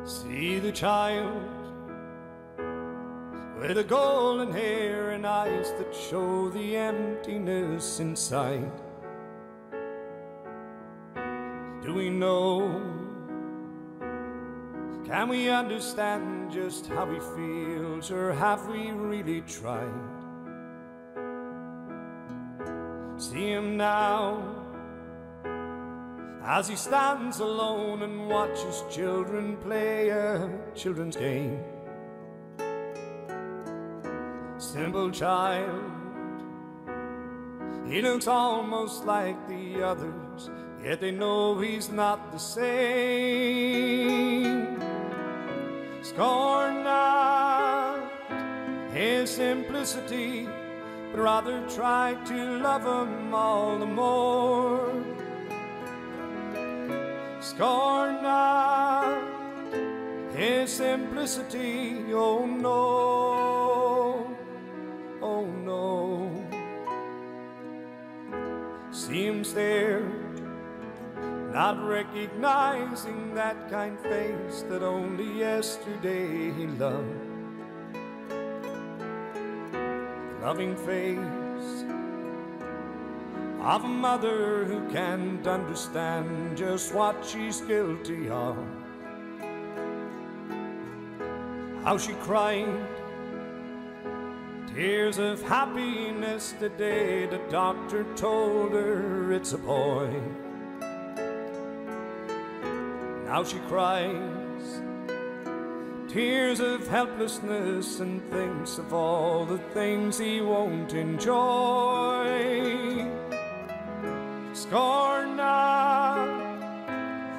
See the child with the golden hair and eyes that show the emptiness inside. Do we know? Can we understand just how he feels, or have we really tried? See him now as he stands alone and watches children play a children's game. Simple child, he looks almost like the others, yet they know he's not the same. Scorn not his simplicity, but rather try to love him all the more. Scorn not his simplicity, oh no, oh no. See him stare, not recognizing that kind face that only yesterday he loved. The loving face of a mother who can't understand just what she's guilty of. How she cried tears of happiness the day the doctor told her it's a boy. Now she cries tears of helplessness and thinks of all the things he won't enjoy. Scorn not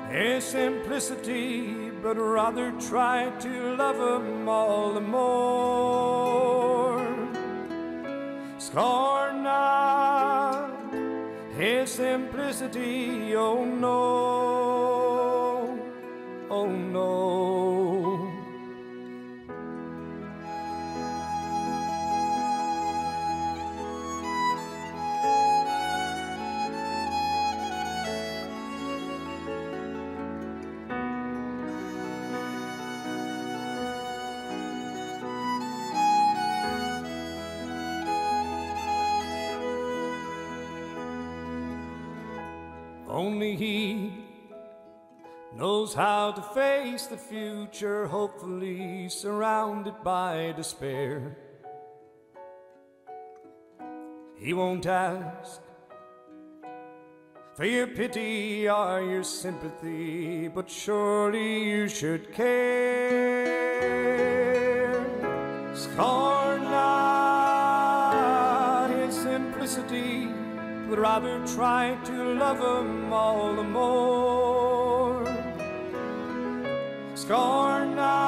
his simplicity, but rather try to love him all the more. Scorn not his simplicity, oh no, oh no. Only he knows how to face the future, hopefully surrounded by despair. He won't ask for your pity or your sympathy, but surely you should care. Scorn not his simplicity, but rather try to love him all the more. Scorn not